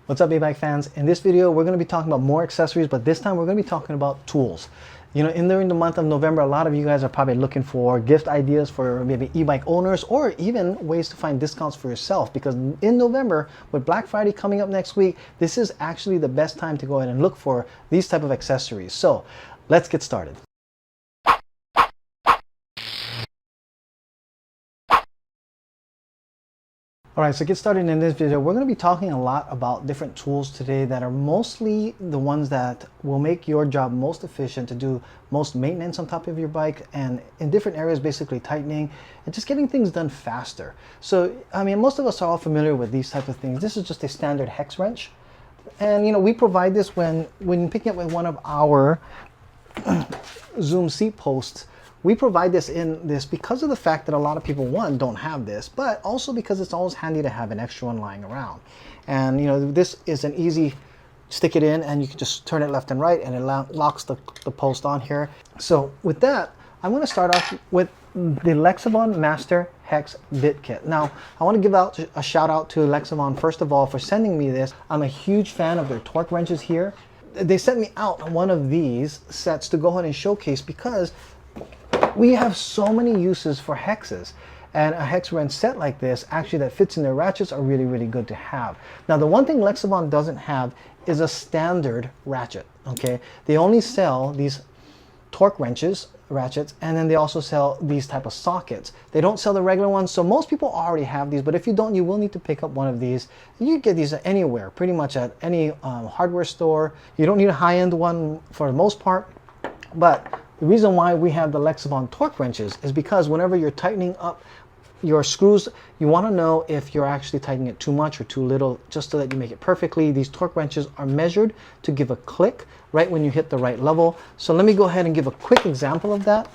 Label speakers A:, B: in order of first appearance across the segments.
A: What's up, Ebike fans? In this video, we're going to be talking about more accessories, but this time we're going to be talking about tools. You know, during the month of November, a lot of you guys are probably looking for gift ideas for maybe e-bike owners, or even ways to find discounts for yourself, because in November, with Black Friday coming up next week, this is actually the best time to go ahead and look for these type of accessories. So let's get started. Alright, so get started in this video. We're going to be talking a lot about different tools today that are mostly the ones that will make your job most efficient to do most maintenance on top of your bike, and in different areas, basically tightening and just getting things done faster. So, I mean, most of us are all familiar with these types of things. This is just a standard hex wrench. And, you know, we provide this when picking up with one of our Zoom seat posts. We provide this in this because of the fact that a lot of people, one, don't have this, but also because it's always handy to have an extra one lying around. And you know, this is an easy stick it in, and you can just turn it left and right, and it locks the post on here. So with that, I'm going to start off with the Lexavon Master Hex Bit Kit. Now, I want to give out a shout out to Lexavon first of all for sending me this. I'm a huge fan of their torque wrenches here. They sent me out one of these sets to go ahead and showcase because we have so many uses for hexes, and a hex wrench set like this actually that fits in their ratchets are really, really good to have. Now, the one thing Lexavon doesn't have is a standard ratchet. Okay, they only sell these torque wrenches, ratchets, and then they also sell these type of sockets. They don't sell the regular ones, so most people already have these, but if you don't, you will need to pick up one of these. You can get these anywhere, pretty much at any hardware store. You don't need a high-end one for the most part, but the reason why we have the Lexavon torque wrenches is because whenever you're tightening up your screws, you want to know if you're actually tightening it too much or too little, just so that you make it perfectly. These torque wrenches are measured to give a click right when you hit the right level. So let me go ahead and give a quick example of that.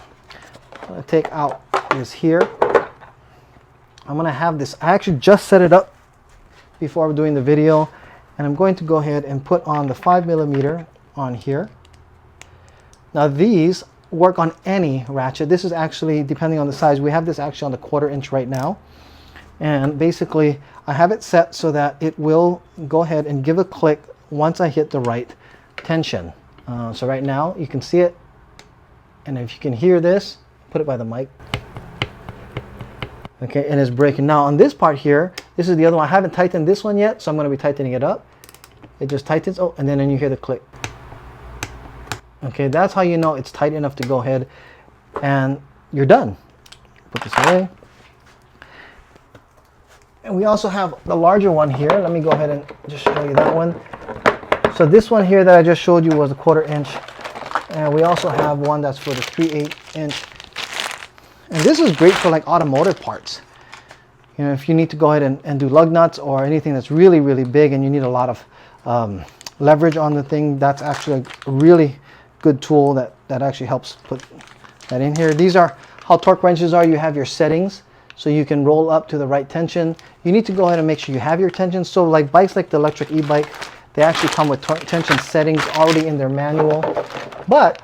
A: I'm going to take out this here. I'm going to have this, I actually just set it up before I'm doing the video, and I'm going to go ahead and put on the 5mm on here. Now these work on any ratchet. This is actually, depending on the size, we have this actually on the 1/4 inch right now. And basically, I have it set so that it will go ahead and give a click once I hit the right tension. So right now, you can see it. And if you can hear this, put it by the mic. Okay, and it's breaking. Now on this part here, this is the other one. I haven't tightened this one yet, so I'm going to be tightening it up. It just tightens, oh, and then you hear the click. Okay, that's how you know it's tight enough to go ahead and you're done. Put this away. And we also have the larger one here. Let me go ahead and just show you that one. So this one here that I just showed you was a 1/4 inch. And we also have one that's for the 3/8 inch. And this is great for like automotive parts. You know, if you need to go ahead and do lug nuts or anything that's really, really big and you need a lot of leverage on the thing, that's actually a really good tool that actually helps put that in here. These are how torque wrenches are. You have your settings so you can roll up to the right tension. You need to go ahead and make sure you have your tension. So like bikes like the Lectric e-bike, they actually come with tension settings already in their manual. But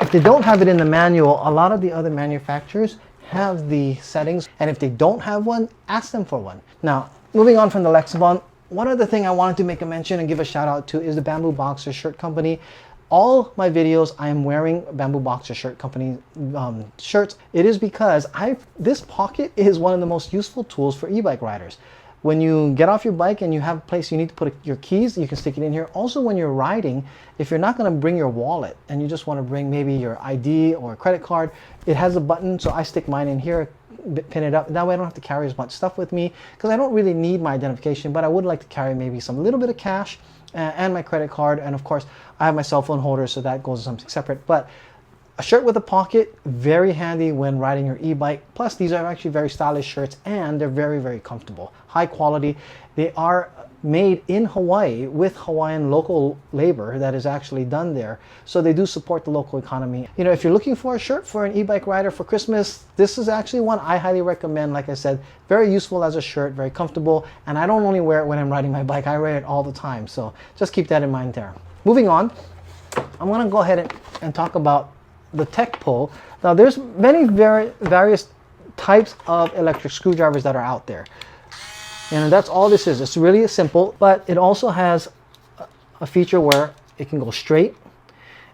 A: if they don't have it in the manual, a lot of the other manufacturers have the settings, and if they don't have one, ask them for one. Now, moving on from the Lexavon, one other thing I wanted to make a mention and give a shout out to is the Bamboo Boxer shirt company. All my videos, I am wearing Bamboo Boxer shirt company shirts. It is because this pocket is one of the most useful tools for e-bike riders. When you get off your bike and you have a place you need to put your keys, you can stick it in here. Also, when you're riding, if you're not going to bring your wallet and you just want to bring maybe your ID or a credit card, it has a button, so I stick mine in here, pin it up. That way I don't have to carry as much stuff with me, because I don't really need my identification, but I would like to carry maybe some little bit of cash and my credit card, and of course I have my cell phone holder, so that goes something separate. But a shirt with a pocket, very handy when riding your e-bike. Plus, these are actually very stylish shirts, and they're very, very comfortable, high quality. They are made in Hawaii with Hawaiian local labor that is actually done there, so they do support the local economy. You know, if you're looking for a shirt for an e-bike rider for Christmas, this is actually one I highly recommend. Like I said, very useful as a shirt, very comfortable, and I don't only wear it when I'm riding my bike, I wear it all the time, so just keep that in mind there. Moving on, I'm going to go ahead and talk about the tech pull. Now there's many various types of electric screwdrivers that are out there. And that's all this is. It's really simple, but it also has a feature where it can go straight.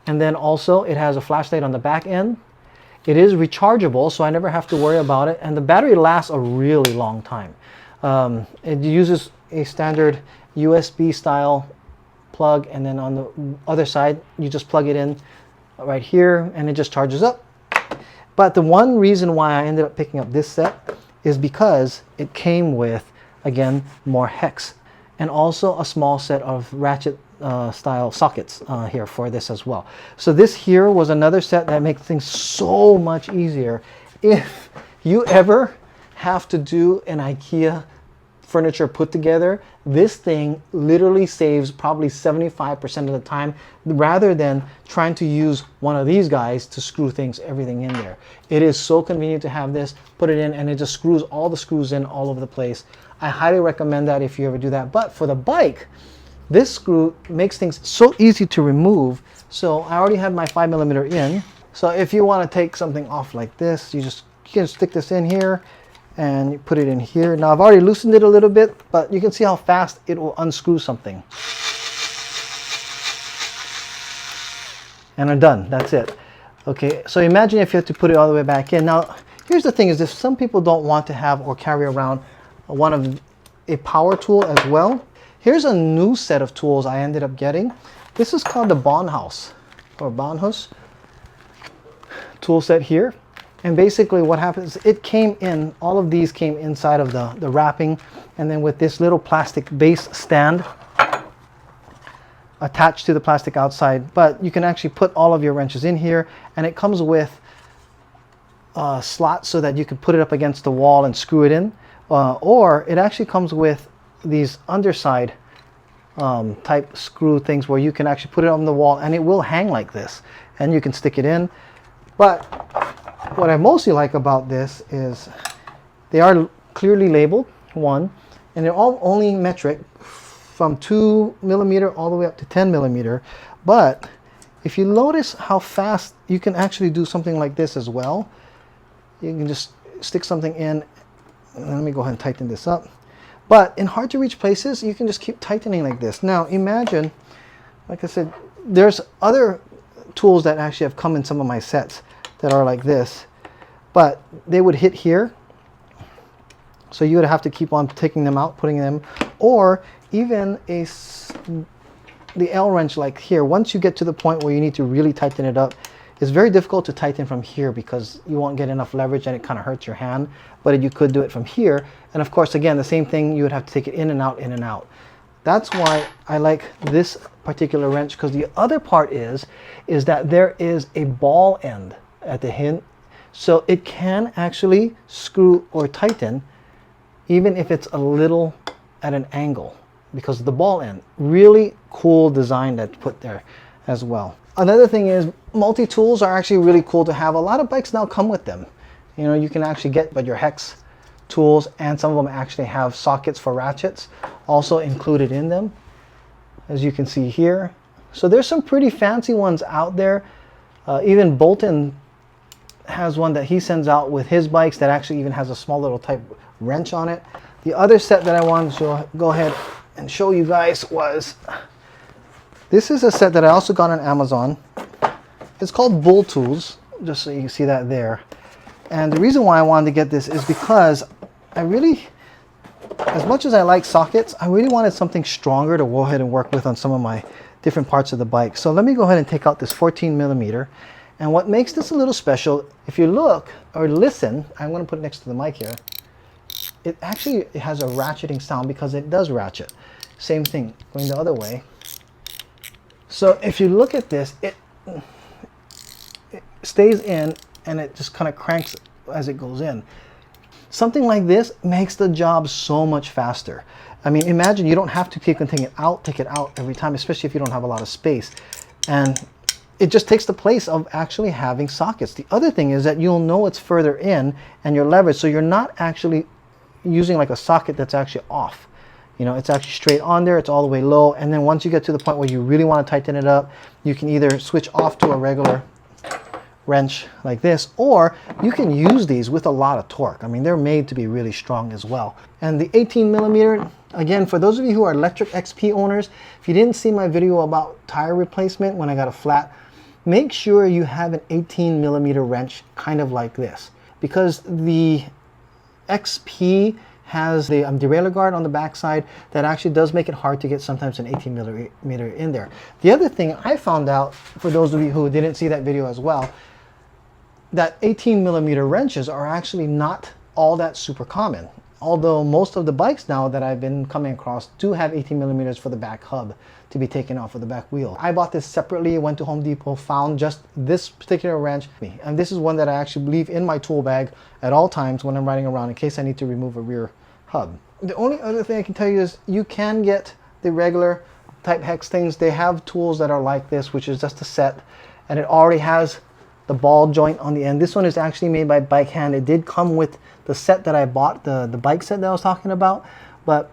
A: And then also it has a flashlight on the back end. It is rechargeable, so I never have to worry about it. And the battery lasts a really long time. It uses a standard USB style plug, and then on the other side, you just plug it in right here and it just charges up. But the one reason why I ended up picking up this set is because it came with, again, more hex and also a small set of ratchet style sockets here for this as well. So this here was another set that makes things so much easier. If you ever have to do an IKEA furniture put together, this thing literally saves probably 75% of the time, rather than trying to use one of these guys to screw everything in there. It is so convenient to have this, put it in, and it just screws all the screws in all over the place. I highly recommend that if you ever do that. But for the bike, this screw makes things so easy to remove. So I already have my 5mm in. So if you want to take something off like this, you can stick this in here and you put it in here. Now I've already loosened it a little bit, but you can see how fast it will unscrew something. And I'm done. That's it. Okay, so imagine if you have to put it all the way back in. Now here's the thing, is if some people don't want to have or carry around a power tool as well, here's a new set of tools I ended up getting. This is called the Bondhouse tool set here. And basically what happens, all of these came inside of the wrapping, and then with this little plastic base stand attached to the plastic outside. But you can actually put all of your wrenches in here, and it comes with slots so that you can put it up against the wall and screw it in. Or it actually comes with these underside type screw things where you can actually put it on the wall and it will hang like this, and you can stick it in. But what I mostly like about this is they are clearly labeled, one, and they're all only metric from 2mm all the way up to 10mm. But if you notice how fast you can actually do something like this as well, you can just stick something in. Let me go ahead and tighten this up. But in hard to reach places, you can just keep tightening like this. Now imagine, like I said, there's other tools that actually have come in some of my sets that are like this, but they would hit here, so you would have to keep on taking them out, putting them, or even the L wrench like here. Once you get to the point where you need to really tighten it up, it's very difficult to tighten from here because you won't get enough leverage and it kind of hurts your hand. But you could do it from here, and of course again the same thing, you would have to take it in and out, in and out. That's why I like this particular wrench, because the other part is that there is a ball end at the hint, so it can actually screw or tighten even if it's a little at an angle, because of the ball end. Really cool design that's put there as well. Another thing is multi-tools are actually really cool to have. A lot of bikes now come with them. You know, you can actually get your hex tools, and some of them actually have sockets for ratchets also included in them, as you can see here. So there's some pretty fancy ones out there. Even Bolton has one that he sends out with his bikes that actually even has a small little type wrench on it. The other set that I wanted to go ahead and show you guys was, this is a set that I also got on Amazon. It's called Bull Tools, just so you can see that there. And the reason why I wanted to get this is because I really, as much as I like sockets, I really wanted something stronger to go ahead and work with on some of my different parts of the bike. So let me go ahead and take out this 14mm. And what makes this a little special, if you look or listen, I'm going to put it next to the mic here, it actually has a ratcheting sound because it does ratchet. Same thing going the other way. So if you look at this, it stays in and it just kind of cranks as it goes in. Something like this makes the job so much faster. I mean, imagine you don't have to take it out every time, especially if you don't have a lot of space. And it just takes the place of actually having sockets. The other thing is that you'll know it's further in and you're leveraged, so you're not actually using like a socket that's actually off. You know, it's actually straight on there, it's all the way low, and then once you get to the point where you really want to tighten it up, you can either switch off to a regular wrench like this, or you can use these with a lot of torque. I mean, they're made to be really strong as well. And the 18 millimeter, again, for those of you who are Lectric XP owners, if you didn't see my video about tire replacement when I got a flat, make sure you have an 18 millimeter wrench kind of like this, because the XP has the derailleur guard on the backside that actually does make it hard to get sometimes an 18 millimeter in there. The other thing I found out, for those of you who didn't see that video as well, that 18 millimeter wrenches are actually not all that super common. Although most of the bikes now that I've been coming across do have 18 millimeters for the back hub to be taken off of the back wheel. I bought this separately, went to Home Depot, found just this particular wrench, and this is one that I actually leave in my tool bag at all times when I'm riding around in case I need to remove a rear hub. The only other thing I can tell you is you can get the regular type hex things. They have tools that are like this, which is just a set, and it already has the ball joint on the end. This one is actually made by Bike Hand. It did come with the set that I bought, the bike set that I was talking about, but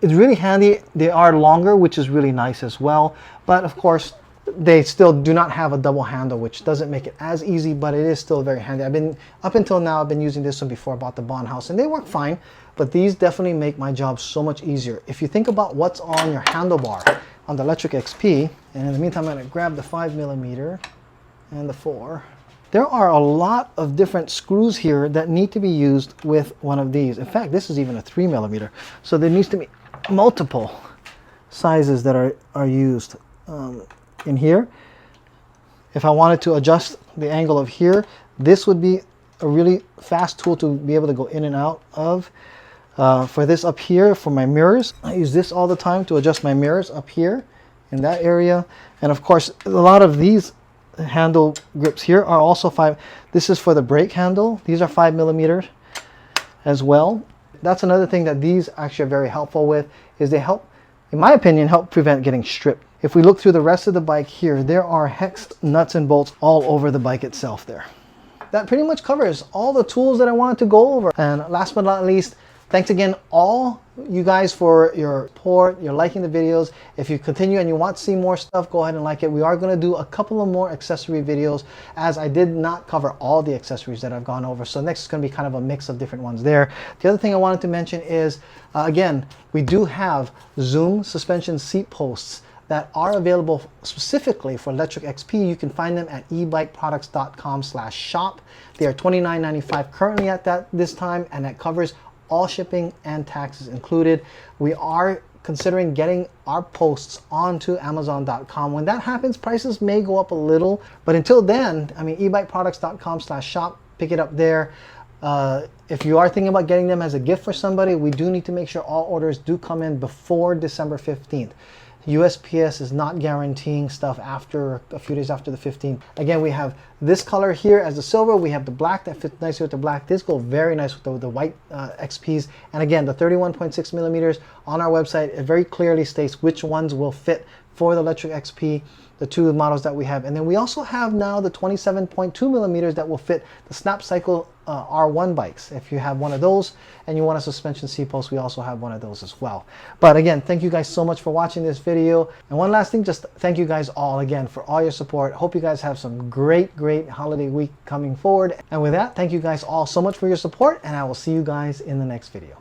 A: it's really handy. They are longer, which is really nice as well, but of course they still do not have a double handle, which doesn't make it as easy, but it is still very handy. Up until now, I've been using this one before I bought the Bondhouse, and they work fine, but these definitely make my job so much easier. If you think about what's on your handlebar on the Lectric XP, and in the meantime, I'm going to grab the 5 millimeter and the 4. There are a lot of different screws here that need to be used with one of these. In fact, this is even a 3 millimeter, so there needs to be multiple sizes that are used in here. If I wanted to adjust the angle of here, this would be a really fast tool to be able to go in and out of. For this up here, for my mirrors, I use this all the time to adjust my mirrors up here in that area. And of course, a lot of these handle grips here are also 5. This is for the brake handle. These are 5 millimeters as well. That's another thing that these actually are very helpful with, is they help, in my opinion, help prevent getting stripped. If we look through the rest of the bike here, there are hex nuts and bolts all over the bike itself there. That pretty much covers all the tools that I wanted to go over. And last but not least, thanks again all you guys for your support, you're liking the videos. If you continue and you want to see more stuff, go ahead and like it. We are going to do a couple of more accessory videos, as I did not cover all the accessories that I've gone over. So next is going to be kind of a mix of different ones there. The other thing I wanted to mention is, again, we do have Zoom suspension seat posts that are available specifically for Lectric XP. You can find them at ebikeproducts.com/shop. They are $29.95 currently at this time, and that covers all shipping and taxes included. We are considering getting our posts onto Amazon.com. When that happens, prices may go up a little, but until then, I mean, ebikeproducts.com/shop, pick it up there. If you are thinking about getting them as a gift for somebody, we do need to make sure all orders do come in before December 15th. USPS is not guaranteeing stuff after a few days after the 15th. Again, we have this color here as the silver. We have the black that fits nicely with the black. This goes very nice with the white XPs. And again, the 31.6 millimeters on our website, it very clearly states which ones will fit for the Lectric XP, the two models that we have. And then we also have now the 27.2 millimeters that will fit the Snapcycle R1 bikes. If you have one of those and you want a suspension seat post, we also have one of those as well. But again, thank you guys so much for watching this video. And one last thing, just thank you guys all again for all your support. Hope you guys have some great holiday week coming forward. And with that, thank you guys all so much for your support, and I will see you guys in the next video.